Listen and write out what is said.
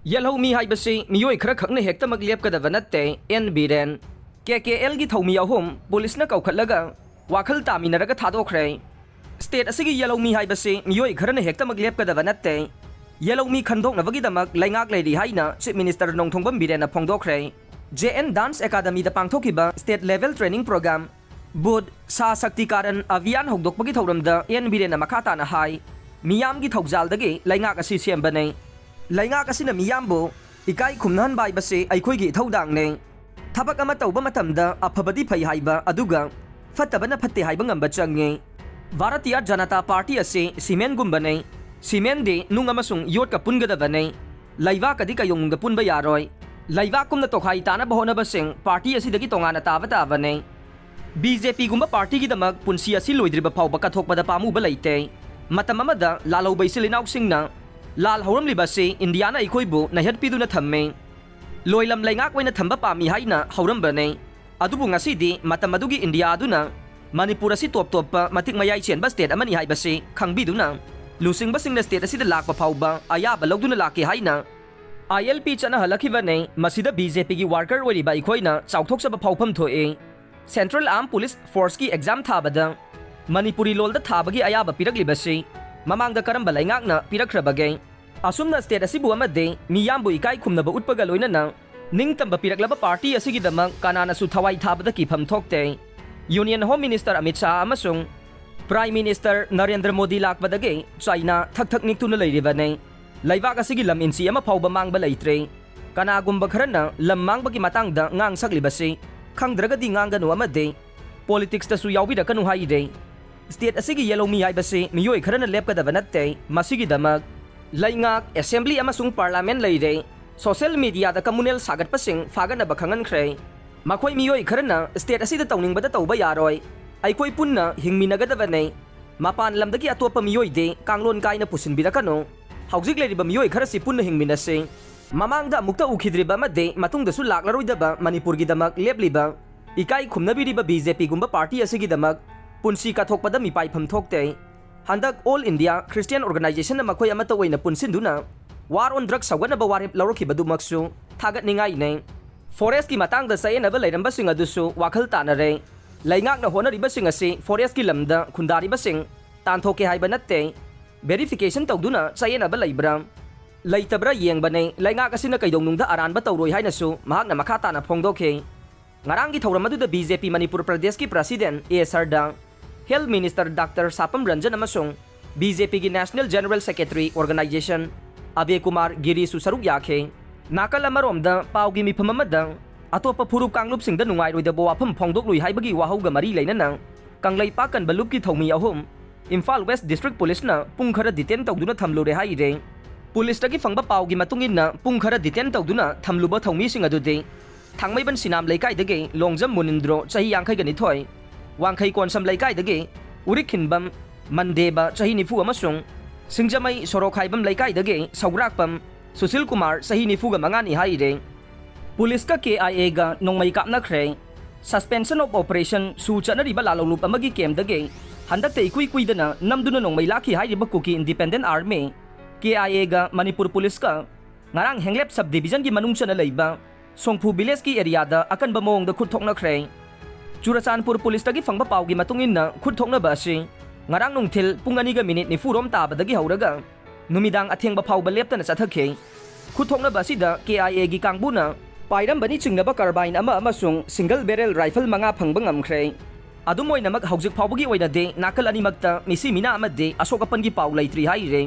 ꯌꯦꯜꯍꯧꯃꯤ ꯍꯥꯏꯕꯁꯤ ꯃꯤꯑꯣꯏ ꯈꯔ ꯈꯛꯅ ꯍꯦꯛꯇꯃꯛ ꯂꯦꯞꯀꯗꯕ ꯅꯠꯇꯦ ꯑꯦꯟ ꯕꯤꯔꯦꯟ KKLꯒꯤ ꯊꯧꯃꯤ ꯑꯍꯨꯝ ꯄꯨꯂꯤꯁꯅ ꯀꯧꯈꯠꯂꯒ ꯋꯥꯈꯜ ꯇꯥꯃꯤꯟꯅꯔꯒ ꯊꯥꯗꯣꯛꯈ꯭ꯔꯦ ꯁ꯭ꯇꯦꯠ ꯑꯁꯤꯒꯤ ꯌꯦꯜꯍꯧꯃꯤ ꯍꯥꯏꯕꯁꯤ ꯃꯤꯑꯣꯏ ꯈꯔꯅ ꯍꯦꯛꯇꯃꯛ ꯂꯦꯞꯀꯗꯕ ꯅꯠꯇꯦ ꯌꯦꯜꯍꯧꯃꯤ ꯈꯟꯗꯣꯛꯅꯕꯒꯤꯗꯃꯛ ꯂꯩꯉꯥꯛ ꯂꯩꯔꯤ ꯍꯥꯏꯅ ꯆꯤꯞ ꯃꯤꯅꯤꯁꯇꯔ ꯅꯣꯡꯊꯣꯝꯕꯝ ꯕꯤꯔꯦꯟꯅ ꯐꯣꯡꯗꯣꯛꯈ꯭ꯔꯦ JN ꯗꯥꯟꯁ ꯑꯦꯀꯥꯗꯃꯤꯗ ꯄꯥꯡꯊꯣꯛꯈꯤꯕ ꯁ꯭ꯇꯦꯠ ꯂꯦꯚꯦꯜ ꯇ꯭ꯔꯦꯅꯤꯡ ꯄ꯭ꯔꯣꯒ꯭ꯔꯥꯝ ꯕꯨꯗ ꯁꯥ ꯁꯛꯇꯤꯀꯥꯔꯟ ꯑꯚꯤꯌꯥꯟ ꯍꯧꯗꯣꯛꯄꯒꯤ ꯊꯧꯔꯝꯗ ꯑꯦꯟ ꯕꯤꯔꯦꯟꯅ ꯃꯈꯥ ꯇꯥꯅ ꯍꯥꯏ ꯃꯤꯌꯥꯝꯒꯤ ꯊꯧꯖꯥꯜꯗꯒꯤ ꯂꯩꯉꯥꯛ ꯑꯁꯤ ꯁꯦꯝꯕꯅꯤ ꯂꯩꯉꯥꯛ ꯑꯁꯤꯅ ꯃꯤꯌꯥꯝꯕꯨ ꯏꯀꯥꯏ ꯈꯨꯝꯅꯍꯟꯕ ꯍꯥꯏꯕꯁꯤ ꯑꯩꯈꯣꯏꯒꯤ ꯏꯊꯧꯗꯥꯡꯅꯤ ꯊꯕꯛ ꯑꯃ ꯇꯧꯕ ꯃꯇꯝꯗ ꯑꯐꯕꯗꯤ ꯐꯩ ꯍꯥꯏꯕ ꯑꯗꯨꯒ ꯐꯠꯇꯕꯅ ꯐꯠꯇꯦ ꯍꯥꯏꯕ ꯉꯝꯕ ꯆꯪꯉꯤ ꯚꯥꯔꯇꯤꯌꯥ ꯖꯅꯇꯥ ꯄꯥꯔꯇꯤ ꯑꯁꯤ ꯁꯤꯃꯦꯟꯒꯨꯝꯕꯅꯤ ꯁꯤꯃꯦꯟꯗꯤ ꯅꯨꯡ ꯑꯃꯁꯨꯡ ꯌꯣꯠꯀ ꯄꯨꯟꯒꯗꯕꯅꯤ ꯂꯩꯕꯥꯛꯀꯗꯤ ꯀꯌꯣꯡꯅꯨꯡꯗ ꯄꯨꯟꯕ ꯌꯥꯔꯣꯏ ꯂꯩꯕꯥꯛꯀꯨꯝꯅ ꯇꯣꯈꯥꯏ ꯇꯥꯅꯕ ꯍꯣꯠꯅꯕꯁꯤꯡ ꯄꯥꯔꯇꯤ ꯑꯁꯤꯗꯒꯤ ꯇꯣꯉꯥꯟꯅ ꯇꯥꯕ ꯇꯥꯕꯅꯤ BJPꯒꯨꯝꯕ ꯄꯥꯔꯇꯤꯒꯤꯗꯃꯛ ꯄꯨꯟꯁꯤ ꯑꯁꯤ ꯂꯣꯏꯗ꯭ꯔꯤꯕ ꯐꯥꯎꯕ ꯀꯠꯊꯣꯛꯄꯗ ꯄꯥꯝꯃꯨꯕ ꯂꯩꯇꯦ ꯃꯇꯝ ꯑꯃꯗ ꯂꯥꯜꯍꯧꯕ ꯏꯆꯤꯜ ꯏꯅꯥꯎꯁꯤꯡꯅ ꯂꯥꯜ ꯍꯧꯔꯝꯂꯤꯕ ꯑꯁꯤ ꯏꯟꯗꯤꯌꯥꯅ ꯑꯩꯈꯣꯏꯕꯨ ꯅꯩꯍꯠꯄꯤꯗꯨꯅ ꯊꯝꯃꯤ ꯂꯣꯏꯂꯝ ꯂꯩꯉꯥꯛ ꯑꯣꯏꯅ ꯊꯝꯕ ꯄꯥꯝꯃꯤ ꯍꯥꯏꯅ ꯍꯧꯔꯝꯕꯅꯤ ꯑꯗꯨꯕꯨ ꯉꯁꯤꯗꯤ ꯃꯇꯝ ꯑꯗꯨꯒꯤ ꯏꯟꯗꯤꯌꯥ ꯑꯗꯨꯅ ꯃꯅꯤꯄꯨꯔ ꯑꯁꯤ ꯇꯣꯞ ꯇꯣꯞꯄ ꯃꯇꯤꯛ ꯃꯌꯥꯏ ꯆꯦꯟꯕ ꯁ꯭ꯇꯦꯠ ꯑꯃꯅꯤ ꯍꯥꯏꯕꯁꯤ ꯈꯪꯕꯤꯗꯨꯅ ꯂꯨꯆꯤꯡꯕꯁꯤꯡꯅ ꯁ꯭ꯇꯦꯠ ꯑꯁꯤꯗ ꯂꯥꯛꯄ ꯐꯥꯎꯕ ꯑꯌꯥꯕ ꯂꯧꯗꯨꯅ ꯂꯥꯛꯀꯦ ꯍꯥꯏꯅ ILP ꯆꯠꯅꯍꯜꯂꯛꯈꯤꯕꯅꯤ ꯃꯁꯤꯗ BJPꯒꯤ ꯋꯥꯔꯀꯔ ꯑꯣꯏꯔꯤꯕ ꯑꯩꯈꯣꯏꯅ ꯆꯥꯎꯊꯣꯛꯆꯕ ꯐꯥꯎꯐꯝ ꯊꯣꯛꯏ ꯁꯦꯟꯇ꯭ꯔꯦꯜ ꯑꯥꯔꯝ ꯄꯨꯂꯤꯁ ꯐꯣꯔꯁꯀꯤ ꯑꯦꯛꯖꯥꯝ ꯊꯥꯕꯗ ꯃꯅꯤꯄꯨꯔꯤ ꯂꯣꯜꯗ ꯊꯥꯕꯒꯤ ꯑꯌꯥꯕ ꯄꯤꯔꯛꯂꯤꯕꯁꯤ ꯃꯃꯥꯡꯗ ꯀꯔꯝꯕ ꯂꯩꯉꯥꯛꯅ ꯄꯤꯔꯛꯈ꯭ꯔꯕꯒꯦ ꯑꯁꯨꯝꯅ ꯁ꯭ꯇꯦꯠ ꯑꯁꯤꯕꯨ ꯑꯃꯗꯤ ꯃꯤꯌꯥꯝꯕꯨ ꯏꯀꯥꯏ ꯈꯨꯝꯅꯕ ꯎꯠꯄꯒ ꯂꯣꯏꯅꯅ ꯅꯤꯡꯇꯝꯕ ꯄꯤꯔꯛꯂꯕ ꯄꯥꯔꯇꯤ ꯑꯁꯤꯒꯤꯗꯃꯛ ꯀꯅꯥꯅꯁꯨ ꯊꯋꯥꯏ ꯊꯥꯕꯗ ꯀꯤꯐꯝ ꯊꯣꯛꯇꯦ union home minister Amit Shah ꯑꯃꯁꯨꯡ ꯄ꯭ꯔꯥꯏꯝ ꯃꯤꯅꯤꯁꯇꯔ ꯅꯔꯦꯟꯗ꯭ꯔ ꯃꯣꯗꯤ ꯂꯥꯛꯄꯗꯒꯤ ꯆꯥꯏꯅꯥ ꯊꯛ ꯊꯛ ꯅꯤꯛꯇꯨꯅ ꯂꯩꯔꯤꯕꯅꯤ ꯂꯩꯕꯥꯛ ꯑꯁꯤꯒꯤ ꯂꯝ ꯏꯟꯆꯤ ꯑꯃ ꯐꯥꯎꯕ ꯃꯥꯡꯕ ꯂꯩꯇ꯭ꯔꯦ ꯀꯅꯥꯒꯨꯝꯕ ꯈꯔꯅ ꯂꯝ ꯃꯥꯡꯕꯒꯤ ꯃꯇꯥꯡꯗ ꯉꯥꯡ ꯁꯛꯂꯤꯕꯁꯤ ꯈꯪꯗ꯭ꯔꯒꯗꯤ ꯉꯥꯡꯒꯅꯨ ꯑꯃꯗꯤ ꯄꯣꯂꯤꯇꯤꯛꯁꯇꯁꯨ ꯌꯥꯎꯕꯤꯔꯛꯀꯅꯨ ꯍꯥꯏꯔꯦ ꯁ꯭ꯇꯦꯠ ꯑꯁꯤꯒꯤ ꯌꯦꯜꯍꯧꯃꯤ ꯍꯥꯏꯕꯁꯤ ꯃꯤꯑꯣꯏ ꯈꯔꯅ ꯂꯦꯞꯀꯗꯕ ꯅꯠꯇꯦ ꯃꯁꯤꯒꯤꯗꯃꯛ ꯂꯩꯉꯥꯛ ꯑꯦꯁꯦꯝꯕ꯭ꯂꯤ ꯑꯃꯁꯨꯡ ꯄꯥꯔꯂꯤꯌꯥꯃꯦꯟ ꯂꯩꯔꯦ ꯁꯣꯁꯤꯌꯦꯜ ꯃꯤꯗꯤꯌꯥꯗ ꯀꯝꯃꯨꯅꯦꯜ ꯁꯥꯒꯠꯄꯁꯤꯡ ꯐꯥꯒꯠꯅꯕ ꯈꯪꯍꯟꯈ꯭ꯔꯦ ꯃꯈꯣꯏ ꯃꯤꯑꯣꯏ ꯈꯔꯅ ꯁ꯭ꯇꯦꯠ ꯑꯁꯤꯗ ꯇꯧꯅꯤꯡꯕꯗ ꯇꯧꯕ ꯌꯥꯔꯣꯏ ꯑꯩꯈꯣꯏ ꯄꯨꯟꯅ ꯍꯤꯡꯃꯤꯟꯅꯒꯗꯕꯅꯤ ꯃꯄꯥꯟ ꯂꯝꯗꯒꯤ ꯑꯇꯣꯞꯄ ꯃꯤꯑꯣꯏꯗꯤ ꯀꯥꯡꯂꯣꯟ ꯀꯥꯏꯅ ꯄꯨꯁꯤꯟꯕꯤꯔꯛꯀꯅꯨ ꯍꯧꯖꯤꯛ ꯂꯩꯔꯤꯕ ꯃꯤꯑꯣꯏ ꯈꯔꯁꯤ ꯄꯨꯟꯅ ꯍꯤꯡꯃꯤꯟꯅꯁꯤ ꯃꯃꯥꯡꯗ ꯑꯃꯨꯛꯇ ꯎꯈꯤꯗ꯭ꯔꯤꯕ ꯑꯃꯗꯤ ꯃꯇꯨꯡꯗꯁꯨ ꯂꯥꯛꯂꯔꯣꯏꯗꯕ ꯃꯅꯤꯄꯨꯔꯒꯤꯗꯃꯛ ꯂꯦꯞꯂꯤꯕ ꯏꯀꯥꯏ ꯈꯨꯝꯅꯕꯤꯔꯤꯕ BJPꯒꯨꯝꯕ ꯄꯥꯔꯇꯤ ꯑꯁꯤꯒꯤꯗꯃꯛ ꯄꯨꯟꯁꯤ ꯀꯠꯊꯣꯛꯄꯗ ꯃꯤꯄꯥꯏꯐꯝ ꯊꯣꯛꯇꯦ ꯍꯟꯗꯛ ꯑꯣꯜ ꯏꯟꯗꯤꯌꯥ ꯈ꯭ꯔꯤꯁꯇꯤꯌꯟ ꯑꯣꯔꯒꯅꯥꯏꯖꯦꯁꯟꯅ ꯃꯈꯣꯏ ꯑꯃꯠꯇ ꯑꯣꯏꯅ ꯄꯨꯟꯁꯤꯟꯗꯨꯅ ꯋꯥꯔ ꯑꯣꯟ ꯗ꯭ꯔꯒ ꯁꯧꯒꯠꯅꯕ ꯋꯥꯔꯦꯞ ꯂꯧꯔꯛꯈꯤꯕꯗꯨꯃꯛꯁꯨ ꯊꯥꯒꯠꯅꯤꯡꯉꯥꯏꯅꯤ ꯐꯣꯔꯦꯁꯀꯤ ꯃꯇꯥꯡꯗ ꯆꯌꯦꯠꯅꯕ ꯂꯩꯔꯝꯕꯁꯤꯡ ꯑꯗꯨꯁꯨ ꯋꯥꯈꯜ ꯇꯥꯅꯔꯦ ꯂꯩꯉꯥꯛꯅ ꯍꯣꯠꯅꯔꯤꯕꯁꯤꯡ ꯑꯁꯤ ꯐꯣꯔꯦꯁꯀꯤ ꯂꯝꯗ ꯈꯨꯟꯗꯥꯔꯤꯕꯁꯤꯡ ꯇꯥꯟꯊꯣꯛꯀꯦ ꯍꯥꯏꯕ ꯅꯠꯇꯦ ꯚꯦꯔꯤꯐꯤꯀꯦꯁꯟ ꯇꯧꯗꯨꯅ ꯆꯌꯦꯠꯅꯕ ꯂꯩꯕ꯭ꯔꯥ ꯂꯩꯇꯕ꯭ꯔꯥ ꯌꯦꯡꯕꯅꯤ ꯂꯩꯉꯥꯛ ꯑꯁꯤꯅ ꯀꯩꯗꯧꯅꯨꯡꯗ ꯑꯔꯥꯟꯕ ꯇꯧꯔꯣꯏ ꯍꯥꯏꯅꯁꯨ ꯃꯍꯥꯛꯅ ꯃꯈꯥ ꯇꯥꯅ ꯐꯣꯡꯗꯣꯛꯈꯤ ꯉꯔꯥꯡꯒꯤ ꯊꯧꯔꯝ ꯑꯗꯨꯗ BJP ꯃꯅꯤꯄꯨꯔ ꯄ꯭ꯔꯗꯦꯁꯀꯤ president Sharda health minister doctor Sapam Ranjan ꯑꯃꯁꯨꯡ BJPꯒꯤ ꯅꯦꯁꯅꯦꯜ ꯖꯦꯅꯔꯦꯜ ꯁꯦꯀ꯭ꯔꯦꯇꯔꯤ ꯑꯣꯔꯒꯅꯥꯏꯖꯦꯁꯟ ꯑꯕꯦ ꯀꯨꯃꯥꯔ ꯒꯤꯔꯤꯁꯨ ꯁꯔꯨꯛ ꯌꯥꯈꯤ ꯅꯥꯀꯜ ꯑꯃꯔꯣꯝꯗ ꯄꯥꯎꯒꯤ ꯃꯤꯐꯝ ꯑꯃꯗ ꯑꯇꯣꯞꯄ ꯐꯨꯔꯨꯞ ꯀꯥꯡꯂꯨꯞꯁꯤꯡꯗ ꯅꯨꯡꯉꯥꯏꯔꯣꯏꯗꯕ ꯋꯥꯐꯝ ꯐꯣꯡꯗꯣꯛꯂꯨꯏ ꯍꯥꯏꯕꯒꯤ ꯋꯥꯍꯧꯒ ꯃꯔꯤ ꯂꯩꯅꯅ ꯀꯪꯂꯩꯄꯥꯛ ꯀꯟꯕ ꯂꯨꯞꯀꯤ ꯊꯧꯃꯤ ꯑꯍꯨꯝ ꯏꯝꯐꯥꯜ ꯋꯦꯁ ꯗꯤꯁꯇ꯭ꯔꯤꯛ ꯄꯨꯂꯤꯁꯅ ꯄꯨꯡ ꯈꯔ ꯗꯤꯇꯦꯟ ꯇꯧꯗꯨꯅ ꯊꯝꯂꯨꯔꯦ ꯍꯥꯏꯔꯦ ꯄꯨꯂꯤꯁꯇꯒꯤ ꯐꯪꯕ ꯄꯥꯎꯒꯤ ꯃꯇꯨꯡ ꯏꯟꯅ ꯄꯨꯡ ꯈꯔ ꯗꯤꯇꯦꯟ ꯇꯧꯗꯨꯅ ꯊꯝꯂꯨꯕ ꯊꯧꯃꯤꯁꯤꯡ ꯑꯗꯨꯗꯤ ꯊꯥꯡꯃꯩꯕꯟ ꯁꯤꯅꯥꯝ ꯂꯩꯀꯥꯏꯗꯒꯤ ꯂꯣꯡꯖꯝ ꯃꯨꯅꯤꯟꯗ꯭ꯔꯣ ꯆꯍꯤ 52 ꯋꯥꯡꯈꯩ ꯀꯣꯟꯁꯝ ꯂꯩꯀꯥꯏꯗꯒꯤ ꯎꯔꯤꯛ ꯈꯤꯟꯕꯝ ꯃꯟꯗꯦꯕ ꯆꯍꯤ 90 ꯑꯃꯁꯨꯡ ꯁꯤꯡꯖꯃꯩ ꯁꯣꯔꯣꯛꯈꯥꯏꯕꯝ ꯂꯩꯀꯥꯏꯗꯒꯤ ꯁꯧꯒ꯭ꯔꯥꯛꯄꯝ ꯁꯨꯁꯤꯜ ꯀꯨꯃꯥꯔ ꯆꯍꯤ 95ꯅꯤ ꯍꯥꯏꯔꯦ ꯄꯨꯂꯤꯁꯀ KIAꯒ ꯅꯣꯡꯃꯩ ꯀꯥꯞꯅꯈ꯭ꯔꯦ ꯁꯁꯄꯦꯟꯁꯟ ꯑꯣꯐ ꯑꯣꯄꯔꯦꯁꯟ ꯁꯨ ꯆꯠꯅꯔꯤꯕ ꯂꯥꯂꯧꯂꯨꯞ ꯑꯃꯒꯤ ꯀꯦꯝꯗꯒꯤ ꯍꯟꯗꯛꯇ ꯏꯀꯨꯏ ꯀꯨꯏꯗꯅ ꯅꯝꯗꯨꯅ ꯅꯣꯡꯃꯩ ꯂꯥꯛꯈꯤ ꯍꯥꯏꯔꯤꯕ ꯀꯨꯀꯤ ꯏꯟꯗꯤꯄꯦꯟꯗꯦꯟꯠ ꯑꯥꯔꯃꯤ KIAꯒ ꯃꯅꯤꯄꯨꯔ ꯄꯨꯂꯤꯁꯀ ꯉꯔꯥꯡ ꯍꯦꯡꯂꯦꯞ ꯁꯕ ꯗꯤꯕꯤꯖꯟꯒꯤ ꯃꯅꯨꯡ ꯆꯟꯅ ꯂꯩꯕ ꯁꯣꯡꯐꯨ ꯚꯤꯂꯦꯖꯀꯤ ꯑꯦꯔꯤꯌꯥꯗ ꯑꯀꯟꯕ ꯃꯑꯣꯡꯗ ꯈꯨꯠ ꯊꯣꯛꯅꯈ꯭ꯔꯦ ꯆꯨꯔꯆꯥꯟꯄꯨꯔ ꯄꯨꯂꯤꯁꯇꯒꯤ ꯐꯪꯕ ꯄꯥꯎꯒꯤ ꯃꯇꯨꯡ ꯏꯟꯅ ꯈꯨꯠ ꯊꯣꯛꯅꯕ ꯑꯁꯤ ꯉꯔꯥꯡ ꯅꯨꯡꯊꯤꯜ ꯄꯨꯡ 2:40 ꯔꯣꯝ ꯇꯥꯕꯗꯒꯤ ꯍꯧꯔꯒ ꯅꯨꯃꯤꯗꯥꯡ ꯑꯊꯦꯡꯕ ꯐꯥꯎꯕ ꯂꯦꯞꯇꯅ ꯆꯠꯊꯈꯤ ꯈꯨꯠ ꯊꯣꯛꯅꯕ ꯑꯁꯤꯗ KIAꯒꯤ ꯀꯥꯡꯕꯨꯅ ꯄꯥꯏꯔꯝꯕꯅꯤ ꯆꯤꯡꯅꯕ ꯀꯥꯔꯕꯥꯏꯟ ꯑꯃ ꯑꯃꯁꯨꯡ ꯁꯤꯡꯒꯜ ꯕꯦꯔꯦꯜ ꯔꯥꯏꯐꯜ 5 ꯐꯪꯕ ꯉꯝꯈ꯭ꯔꯦ ꯑꯗꯨꯝ ꯑꯣꯏꯅꯃꯛ ꯍꯧꯖꯤꯛ ꯐꯥꯎꯕꯒꯤ ꯑꯣꯏꯅꯗꯤ ꯅꯥꯀꯜ ꯑꯅꯤꯃꯛꯇ ꯃꯤꯁꯤ ꯃꯤꯅꯥ ꯑꯃꯗꯤ ꯑꯁꯣꯛ ꯑꯄꯟꯒꯤ ꯄꯥꯎ ꯂꯩꯇ꯭ꯔꯤ ꯍꯥꯏꯔꯦ